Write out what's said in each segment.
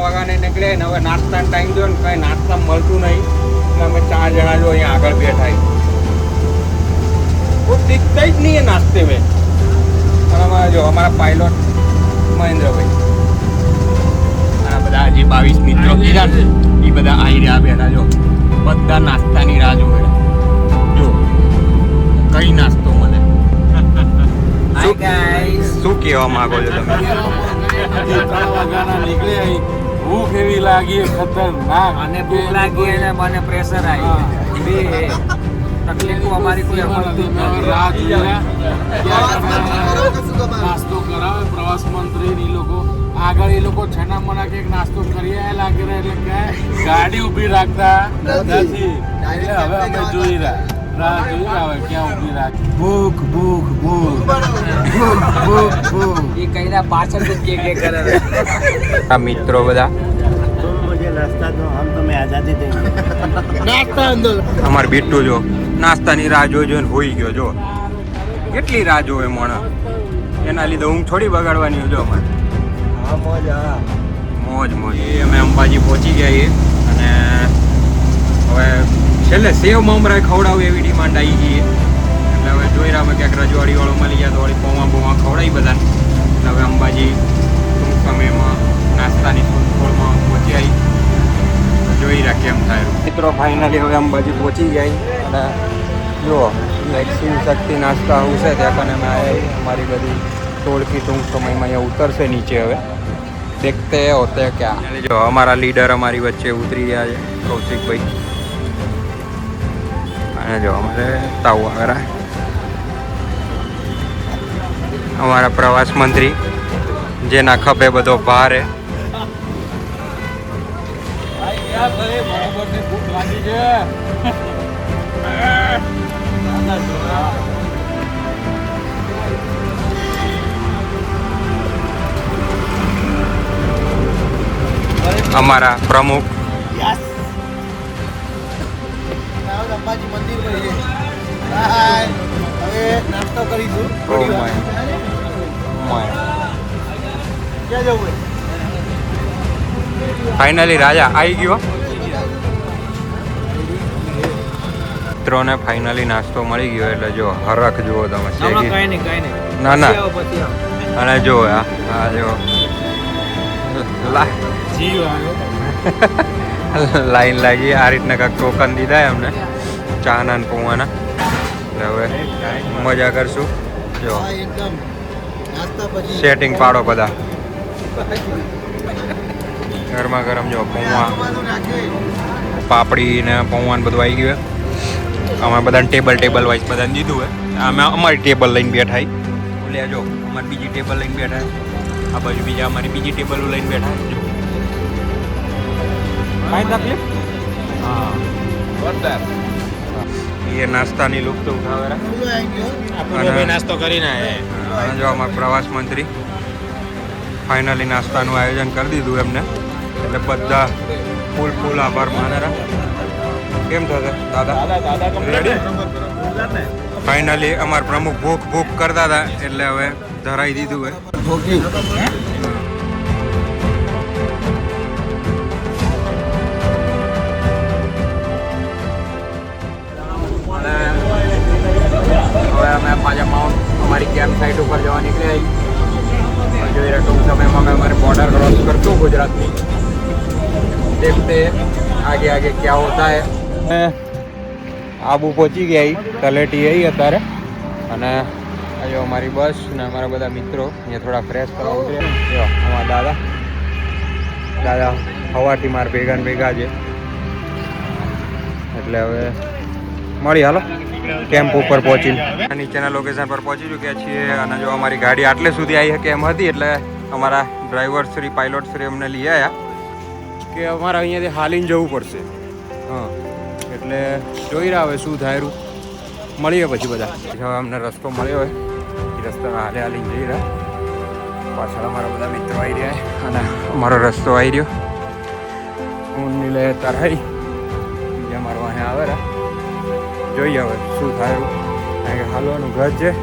વાગ્યાને નીકળ્યા ને હવે નાસ્તાનો ટાઈમ થયો ને કંઈ નાસ્તા મળતું નહીં એટલે અમે 4 જણા જો અહીંયા આગળ બેઠા કોઈ દીખતા જ નહીં એ નાસ્તે મેં અને અમારા જો અમારા પાયલોટ મહેન્દ્રભાઈ આ બધા જે 22 મિત્રો કીધા ને એ બધા આવી રહ્યા બેઠા જો બધા નાસ્તાની રાહ જોવે જો કઈ નાસ્તો મળે શું કહેવા માંગો છો તમે ભૂખ એવી લાગી ખતરનાક અને ભૂખ લાગી અને મને પ્રેશર આવી બે તકલીફો અમારી કોઈ અમલતી નાસ્તો કરાવે પ્રવાસ મંત્રી એ લોકો આગળ એ લોકો છના મના કે નાસ્તો કરી લાગે એટલે કે ગાડી ઊભી રાખતા નથી એટલે હવે અમે જોઈ રહ્યા ક્યાં ઊભી રાખી ભૂખ ભૂખ ભૂખ ભૂખ ભૂખ એ કઈના પાછળ જ કે કરે આ મિત્રો બધા नाश्ता दो हम तुम्हें आज़ादी देंगे નાસ્તા અંદર અમારે બેટું જો નાસ્તાની રાહ જોઈને હોઈ ગયો જો કેટલી રાહ જોવે મોણા એના લીધે ઊંઘ થોડી બગાડવાની જો અમારે हाँ मौज મોજ મોજ એ અમે અંબાજી પહોંચી ગયા છીએ અને હવે છેલ્લે સેવ મમરા ખવડાવું એવી ડિમાન્ડ આવી ગઈ એટલે હવે જોઈ રહ્યા અમે ક્યાંક રજવાડીવાળો મળી ગયા તો વળી પૌવા ખવડાવી બધાને એટલે હવે અંબાજી ટૂંક સમયમાં નાસ્તાની શોધખોળમાં પહોંચી આવી જોઈ રહ્યા કેમ થાય મિત્રો ફાઇનલી હવે અંબાજી પહોંચી ગયા અને જુઓ લાઈક શિવ શક્તિ નાસ્તા હાઉસ છે ત્યાં કને અમે આવ્યા અમારી બધી ટોળકી ટૂંક સમયમાં અહીંયા ઉતરશે નીચે હવે દેખતે હોતે ક્યાં જો અમારા લીડર અમારી વચ્ચે ઉતરી રહ્યા છે કૌશિકભાઈ અને જો અમારે તાવ આગળ અમારા પ્રવાસ મંત્રી જેના ખભે બધો ભાર હે ભૂખ લાગી છે અમારા પ્રમુખ અંબાજી મંદિર પર છે હવે નાસ્તો કરીશું ઓ માય ક્યાં જવું ફાઇનલી રાજા આવી ગયો મિત્રોને ફાઇનલી નાસ્તો મળી ગયો એટલે જો હરખ જુઓ તમે શેકી કઈ નહીં ના ના પછી આવો અને જો આ જો જીવ આવ્યો લાઈન લાગી આ રીતના કાંઈક ટોકન દીધા અમને ચાના ને પૌવાના એટલે હવે મજા કરશું જો એકદમ નાસ્તા પછી સેટિંગ પાડો બધા ગરમા ગરમ જો પૌવા પાપડી ને પૌવાને બધું આવી ગયું અમે બધાને ટેબલ વાઇઝ બધાને દીધું હોય અમે અમારી ટેબલ લઈને બેઠા એટલે જો અમારી બીજી ટેબલ લઈને બેઠા આ બાજુ બીજા અમારી બીજી ટેબલો લઈને બેઠા જો કાંઈ તકલીફ હા એ નાસ્તાની લુક તો ઉઠાવે નાસ્તો કરીને જો અમારા પ્રવાસ મંત્રી ફાઇનલી નાસ્તાનું આયોજન કરી દીધું એમને એટલે બધા ફૂલ આભાર માનેરા કેમ થશે દાદા રેડી ફાઇનલી અમારા પ્રમુખ ભૂખ કરતા હતા એટલે હવે ધરાઈ દીધું હોય હવે અમે પાછા માઉન્ટ અમારી કેમ્પ સાઇટ ઉપર જવા નીકળ્યા જોઈ રહ્યા ટૂંક સમયમાં અમે અમારી બોર્ડર ક્રોસ કરશું ગુજરાતની देखते आगे आगे क्या होता है આબુ પહોંચી ગયા તલેટી આવી અત્યારે અને આજે અમારી બસ ને અમારા બધા મિત્રો અહીંયા થોડા ફ્રેશ કરવા ઉતર્યા જો અમારા દાદા સવારથી મારા ભેગા છે એટલે હવે મળી હાલો કેમ્પ ઉપર પહોંચીને નીચેના લોકેશન પર પહોંચી ચૂક્યા છીએ અને જો અમારી ગાડી આટલે સુધી આવી શકે એમ હતી એટલે અમારા ડ્રાઈવર શ્રી પાયલોટ શ્રી અમને લઈ આવ્યા કે અમારે અહીંયાથી હાલીને જવું પડશે હા એટલે જોઈ રહ્યા હવે શું થાય મળીએ પછી બધા હવે અમને રસ્તો મળ્યો હોય એ રસ્તામાં હાલીને જઈ રહ્યા પાછળ અમારા બધા મિત્રો આવી રહ્યા અને અમારો રસ્તો આવી રહ્યો હું નીલે તરાઈ બીજા અમારો અહીંયા આવે રહ્યા જોઈએ હવે શું થાય કારણ કે હાલવાનું ઘર છે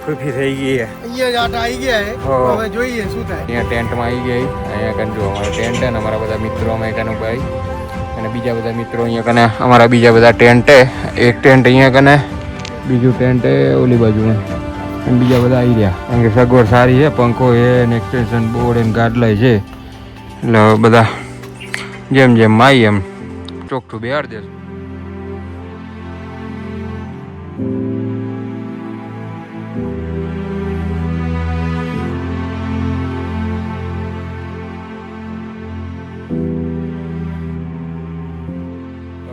ખુફી થઈ ગઈ છે. અહીંયા આટા આવી ગયા હે હો. હવે જોઈએ શું થાય. અહીંયા ટેન્ટમાં આવી ગઈ. અહીંયા કન જો અમારો ટેન્ટ છે ને અમારા બધા મિત્રો અમે કન ભાઈ અને બીજા બધા મિત્રો અહીંયા કને અમારા બીજા બધા ટેન્ટ છે. એક ટેન્ટ અહીંયા કને, બીજું ટેન્ટ છે ઓલી બાજુ અને બીજા બધા આવી રહ્યા. કારણ કે સગવડ સારી છે, પંખો છે ને એક્સટેન્શન બોર્ડ એમ ગાડલાય છે. એટલે હવે બધા જેમ જેમ આવી એમ ચોખ્ઠું બેહાડ દેશું.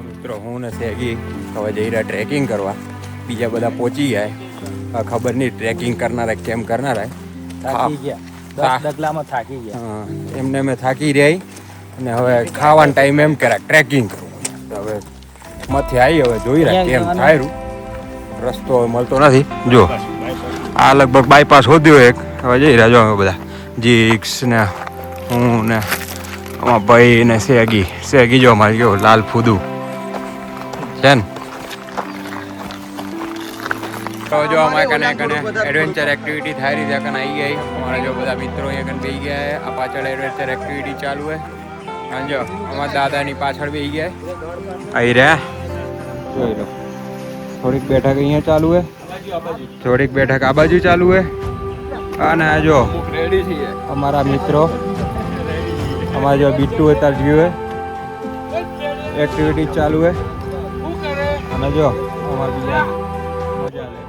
મિત્રો હું ને સેગી હવે જઈ રહ્યા ટ્રેકિંગ કરવા. બીજા બધા પહોંચી ગયા. હવે ખબર નહીં ટ્રેકિંગ કરનારા કેમ કરનારા. થાકી ગયા 10 ડગલામાં થાકી ગયા. હા, એમને અમે થાકી રહ્યા અને હવે ખાવાનો ટાઈમ એમ કર્યા ટ્રેકિંગ કરવું. તો હવે મથી આવી હવે જોઈ રહ્યા કેમ થાય. રસ્તો હવે મળતો નથી. જો આ લગભગ બાયપાસ હોદ્યો એક. હવે જઈ રહ્યા જો અમે બધા જીક્સ ને હું ને અમારા ભાઈ ને સેગી જો અમારે કેવો લાલ ફૂદું છે ને. તો જો અમારે કને એડવેન્ચર એક્ટિવિટી થઈ રહી છે. કને આવી ગઈ અમારા જો બધા મિત્રો અહીંયા કને બેસી ગયા છે. આ પાછળ એડવેન્ચર એક્ટિવિટી ચાલુ છે. અને જો અમારા દાદાની પાછળ બેસી ગયા આવી રહ્યા. જોઈ લો થોડીક બેઠક અહીંયા ચાલુ છે, થોડીક બેઠક આ બાજુ ચાલુ છે. અને આ જો અમારા મિત્રો અમારા જો બીટુ અત્યારે જીવે એક્ટિવિટી ચાલુ છે. અને જો અમારા બીજા મજા લે.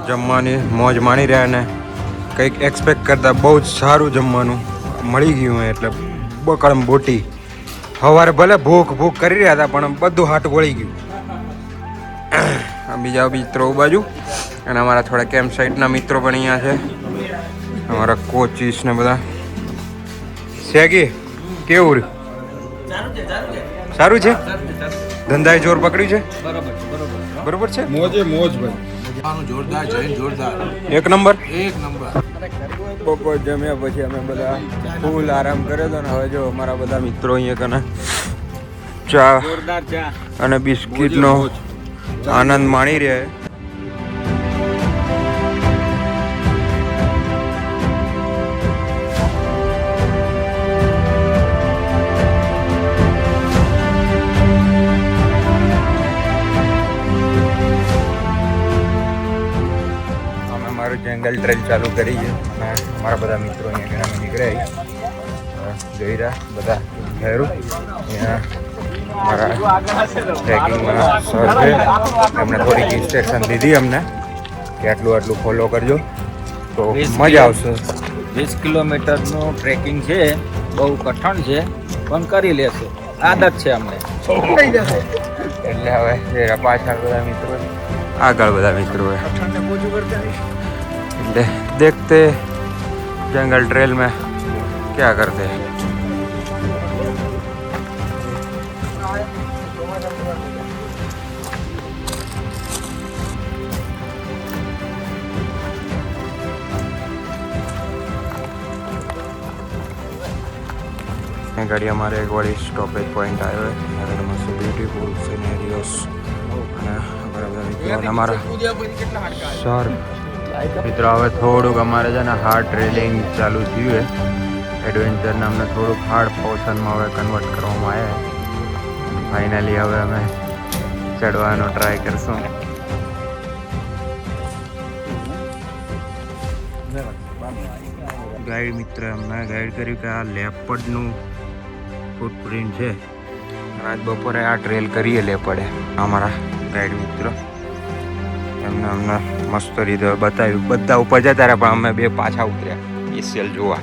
જમવાની મોજ માણી રહ્યા ને કંઈક એક્સપેક્ટ કરતાં બહુ જ સારું જમવાનું મળી ગયું હોય એટલે બકડમ બોટી. સવારે ભલે ભૂખ કરી રહ્યા હતા પણ બધું હાટ વળી ગયું. બીજા મિત્રો બાજુ અને અમારા થોડા કેમ્પ સાઇટના મિત્રો પણ અહીંયા છે. અમારા કોચીસ ને બધા. સેગી કેવું સારું છે? ધંધાએ જોર પકડ્યું છે? બરોબર છે. મોજે મોજ ભાઈ. જોરદાર જોરદાર એક નંબર. બપોર જમ્યા પછી અમે બધા ફૂલ આરામ કર્યો હતો ને હવે જો અમારા બધા મિત્રો અહીંયા કને ચા અને બિસ્કિટનો આનંદ માણી રહ્યા. જંગલ ટ્રેલ ચાલુ કરી છે અને અમારા બધા મિત્રો અહીંયા ઘણા નીકળ્યા જોઈ રહ્યા બધા ઘેરું. અહીંયા અમારા ટ્રેકિંગમાં સર છે એમને થોડીક ઇન્સ્ટ્રક્શન દીધી અમને કે આટલું ફોલો કરજો તો મજા આવશે. 20 કિલોમીટરનું ટ્રેકિંગ છે, બહુ કઠણ છે પણ કરી લેશે, આદત છે અમને. એટલે હવે પાછળ બધા મિત્રો આગળ બધા મિત્રો देखते जंगल ट्रेल में क्या करते हैं. गाड़ी हमारे एक बड़ी स्टॉपेज पॉइंट आए हुए हैं. मस्त ब्यूटीफुल सिनेरियोस हमारा सर મિત્રો હવે થોડુંક અમારે છે ને હાર્ડ ટ્રેલિંગ ચાલુ થયું છે. એડવેન્ચરને અમને થોડુંક હાર્ડ પોર્શનમાં હવે કન્વર્ટ કરવામાં આવ્યા. ફાઇનલી હવે અમે ચડવાનો ટ્રાય કરશું. ગાઈડ મિત્ર અમને ગાઈડ કર્યું કે આ લેપર્ડનું ફૂટપ્રિન્ટ છે. આજ બપોરે આ ટ્રેલ કરીએ લેપર્ડે. અમારા ગાઈડ મિત્રો એમને અમને મસ્ત રીતે બતાવ્યું. બધા ઉપર જતા રહ્યા પણ અમે બે પાછા ઉતર્યા સ્પેશિયલ જોવા.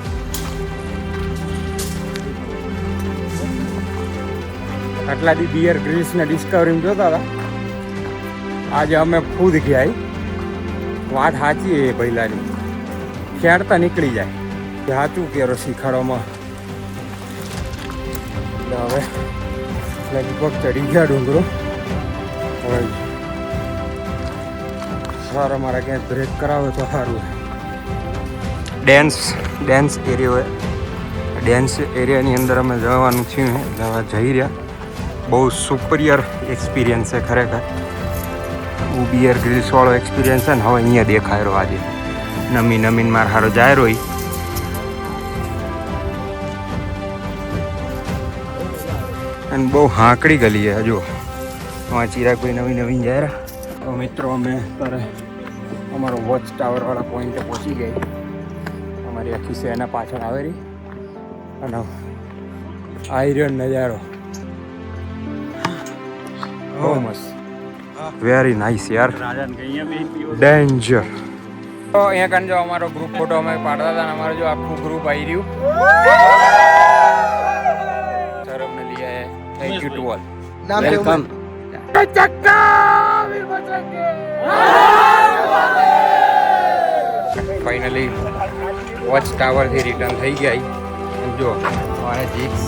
આટલા દી બિયર ગ્રીસ ને ડિસ્કવરી જોતા હતા. આજે અમે ખુદ ગયા. વાત સાચી એ પહેલાની ખેડતા નીકળી જાય કે સાચું કે શીખાડવામાં. એટલે હવે લગભગ ચડી ગયા ડુંગરો. હવે સર અમારા ક્યાંક બ્રેક કરાવે તો સારું. ડેન્સ એરિયો હોય. ડેન્સ એરિયાની અંદર અમે જવાનું થયું જવા જઈ રહ્યા. બહુ સુપરિયર એક્સપિરિયન્સ છે ખરેખર. બિયર ગ્રીલ્સવાળો એક્સપિરિયન્સ છે ને હવે અહીંયા દેખાય રહ્યો આજે. નમીન માર હારો જાય રહ્યો. અને બહુ હાંકડી ગલી છે હજુ. ચીરા કોઈ નવી જાય રહ્યા. તો મિત્રો અમે અત્યારે અમારો વોચ ટાવરવાળા પોઈન્ટે પહોંચી ગઈ. અમારી આખી સેના પાછળ આવેલી અને આયરન નજારો બહુ મસ્ત. વેરી નાઇસ યાર. ડેન્જર. તો અહીંયા કાન જો અમારો ગ્રુપ ફોટો અમે પાડતા હતા ને અમારું જો આખું ગ્રુપ આવી રહ્યું. સર અમને લઈ આયા. Thank you to all. Welcome. Finally watch ટાવરથી રિટર્ન થઈ ગયા. જો મારા જીક્સ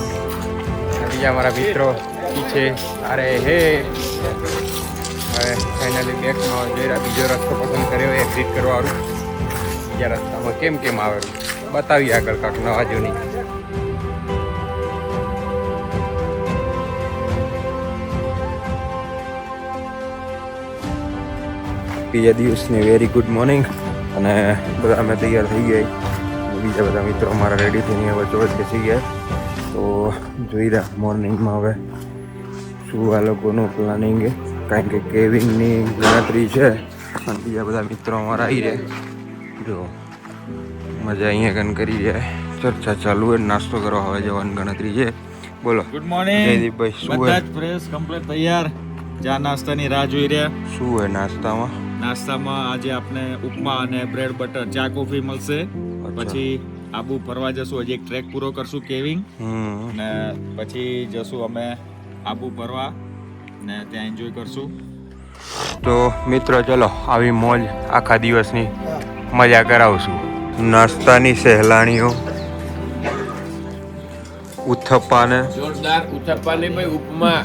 બીજા મારા મિત્રો પીછે. અરે હે હવે ફાઇનલી બેકમાં જઈ રહ્યા. બીજો રસ્તો પસંદ કર્યો એક્ઝિટ કરવાનું. બીજા રસ્તામાં કેમ આવેલું બતાવીએ આગળ કાંક નવા જૂની. બીજા દિવસની વેરી ગુડ મોર્નિંગ. અને બધા અમે તૈયાર થઈ ગયા. બીજા બધા મિત્રો અમારા રેડી થઈને હવે ચોજ બેસી ગયા. તો જોઈ રહ્યા મોર્નિંગમાં હવે શું આ લોકોનું પ્લાનિંગ છે. કારણ કે કેવિંગની ગણતરી છે અને બીજા બધા મિત્રો અમારા આવી રહ્યા. જો મજા અહીંયા કન કરી રહ્યા. ચર્ચા ચાલુ હોય. નાસ્તો કરવા હવે જવાની ગણતરી છે. બોલો. ગુડ મોર્નિંગ જયદીપભાઈ. શું બધા જ ફ્રેશ કમ્પ્લીટ તૈયાર. ચા નાસ્તાની રાહ જોઈ રહ્યા. શું હોય નાસ્તામાં? નાસ્તામાં આજે આપણે ઉપમા અને બ્રેડ બટર ચા કોફી મળશે. પછી આબુ ફરવા જશું. હજી એક ટ્રેક પૂરો કરશું કેવિંગ ને પછી જશું અમે આબુ ફરવા ને ત્યાં એન્જોય કરશું. તો મિત્રો ચલો આવી મોજ આખા દિવસની મજા કરાવશું. નાસ્તાની સહેલાણીઓ ઉથપ્પા ને જોરદાર ઉથપ્પા નહીં ભાઈ, ઉપમા.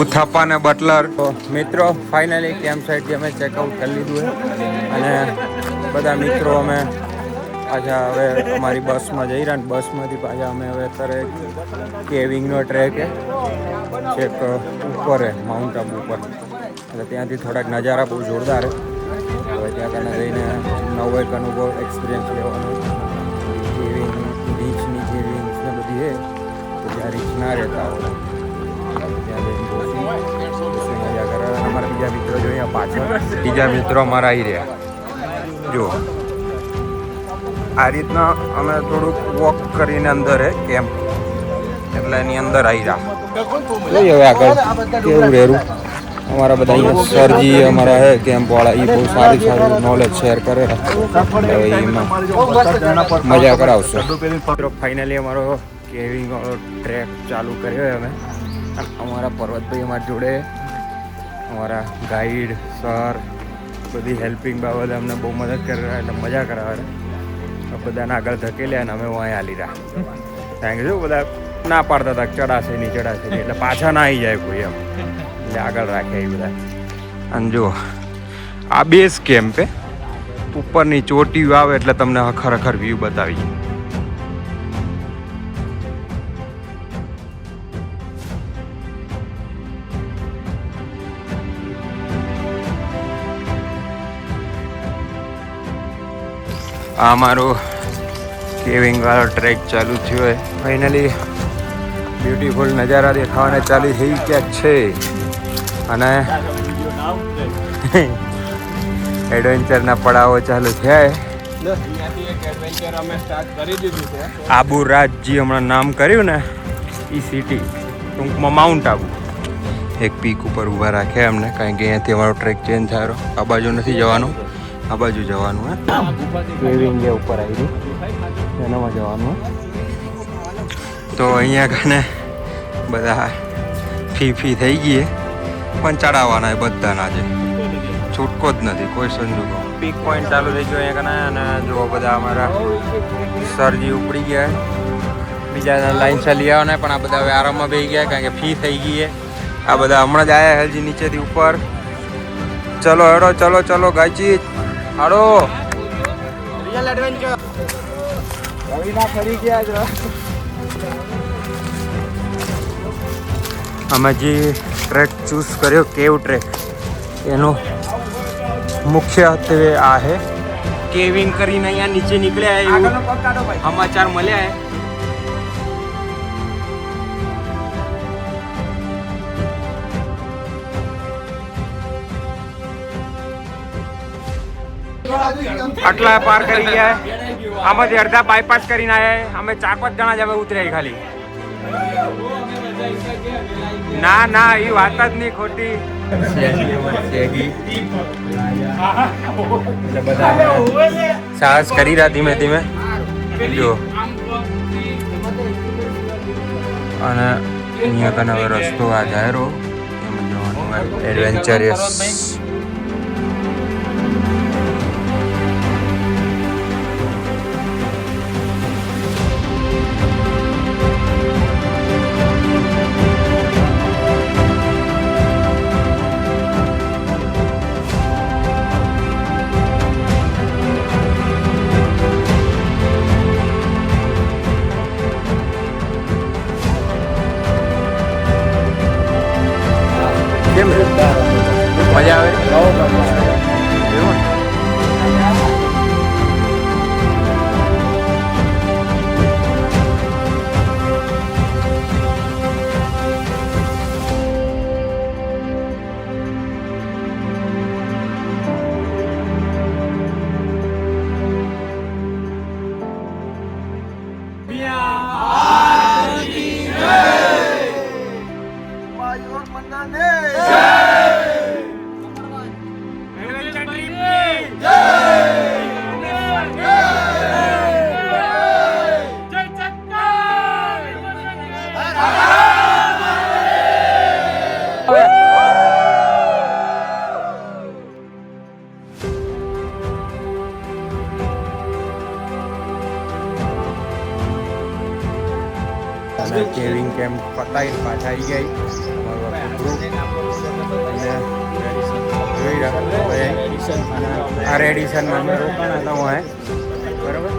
ઉથપ્પા ને બટલર. મિત્રો ફાઇનલી કેમ્પ સાઇટથી અમે ચેકઆઉટ કરી લીધું છે અને બધા મિત્રો અમે પાછા હવે અમારી બસમાં જઈ રહ્યા. બસમાંથી પાછા અમે હવે અત્યારે કેવિંગનો ટ્રેક છેક ઉપર માઉન્ટ આબુ ઉપર. એટલે ત્યાંથી થોડાક નજારા બહુ જોરદાર છે. હવે ત્યાં કને જઈને નવો એક અનુભવ એક્સપિરિયન્સ લેવાનો. કેવિંગ બીચની કેવિંગ્સ ને બધી છે તો ત્યાં રીચ ના રહેતા હોય ત્યાં જઈને મજા કરે. અમારા બીજા મિત્રો જો અહીંયા પાછળ બીજા મિત્રો અમારા આવી રહ્યા. જો આ રીતના અમે થોડુંક વોક કરીને અંદર હે કેમ્પ એટલે એની અંદર આવી રહ્યા. લઈ હવે આગળ કેવું રહેવું. અમારા બધા અહીંયા સરજી અમારા હે કેમ્પ વાળા એ બહુ સારું નોલેજ શેર કરે. હવે એમાં મજા કરાવશે. ફાઇનલી અમારો કેવિંગ વાળો ટ્રેક ચાલુ કર્યો અમે. અમારા પર્વતભાઈ અમારી જોડે, અમારા ગાઈડ સર બધી હેલ્પિંગ બાબતે અમને બહુ મદદ કરી રહ્યા એટલે મજા કરાવે. બધાને આગળ ધકેલ્યા અને અમે વાંય હાલી રહ્યા. કારણ કે જો બધા ના પાડતા હતા ચડાશે નહીં એટલે પાછા ના આવી જાય કોઈ એમ એટલે આગળ રાખ્યા એ બધા. અને જો આ બેઝ કેમ્પ ઉપરની ચોટી આવે એટલે તમને ખરેખર વ્યૂ બતાવી. આ અમારો કેવિંગ વાળો ટ્રેક ચાલુ થયો હોય. ફાઇનલી બ્યુટીફુલ નજારા દેખાવાના ચાલુ થઈ ગયા છે અને એડવેન્ચરના પડાવો ચાલુ થયા. આબુ રાજજી હમણાં નામ કર્યું ને એ સિટી ટૂંકમાં માઉન્ટ આબુ. એક પીક ઉપર ઊભા રાખ્યા અમને કારણ કે અહીંયાથી અમારો ટ્રેક ચેન્જ થયો. આ બાજુ નથી જવાનું, આ બાજુ જવાનું. કેવિંગ ઉપર આવી એનામાં જવાનું. તો અહીંયા કને બધા ફી થઈ ગઈ પણ ચડાવવાના એ બધાના છે. છૂટકો જ નથી કોઈ સંજોગો. પીક પોઈન્ટ ચાલુ થઈ ગયો અહીંયા કને અને જો બધા અમારા સરજી ઉપડી ગયા. બીજા લાઈન ચાલી આવવાના પણ આ બધા હવે આરામમાં બેસી ગયા કારણ કે ફી થઈ ગઈ આ બધા હમણાં જ આયા હેલજી નીચેથી ઉપર. ચલો હેડો, ચલો ચલો ગાયજી હાડો. Real adventure. રવિના ફરી ગયા જ. અમે જે ટ્રેક ચૂઝ કર્યો કેવ ટ્રેક, એનો મુખ્ય હત્વે આ હે. કેવિંગ કરીને અહીંયા નીચે નીકળ્યા એવું સમાચાર મળ્યા હે. આટલા પાર કરી ગયા. આમાંથી અડધા બાયપાસ કરીને આયા. અમે 4-5 જણા જ હવે ઉતર્યા ખાલી. ના ના એ વાત જ નહીં ખોટી. સાહસ કરી રહ્યા ધીમે ધીમે જો. અને અહીંયા કને હવે રસ્તો આ જાહેરો એમ જોવાનું એડવેન્ચરિયસ. કેમ મજા આવે? એવું ને? કેવિંગ કેમ્પ પતાવીને પાછા આવી ગઈ. આ રેડિસનમાં અમે રોકાણા હતા હું બરાબર.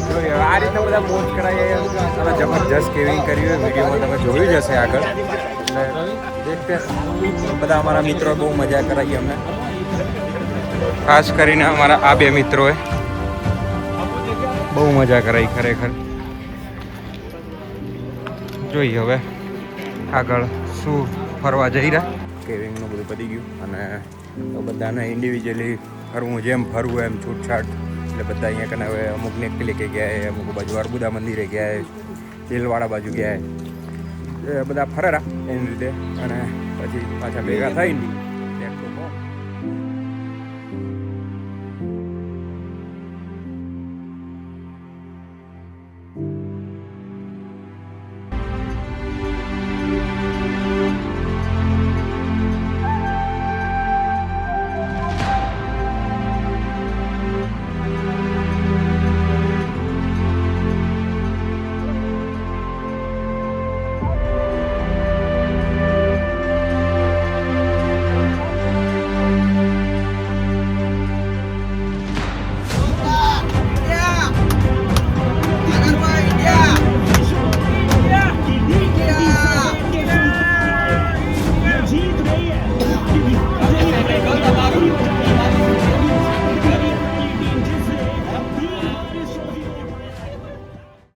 જોઈએ આ રીતના બધા મોજ કરાવીએ. તમે જબરજસ્ત કેવિંગ કર્યું હોય, વિડીયોમાં તમે જોયું જ હશે આગળ. એટલે દેખતે બધા અમારા મિત્રો બહુ મજા કરાવી અમને. ખાસ કરીને અમારા આ બે મિત્રોએ બહુ મજા કરાવી ખરેખર. જોઈએ હવે આગળ શું ફરવા જઈ રહ્યા. કેવિંગનું બધું પતી ગયું અને બધાને ઇન્ડિવિજ્યુઅલી ફરવું, જેમ ફરવું એમ છૂટછાટ. એટલે બધા અહીંયા કને હવે અમુકને ક્લિકે ગયા, અમુક બાજુ અર્બુદા મંદિરે ગયા, તેલવાડા બાજુ ગયા, બધા ફરેરા એની રીતે. અને પછી પાછા ભેગા થઈને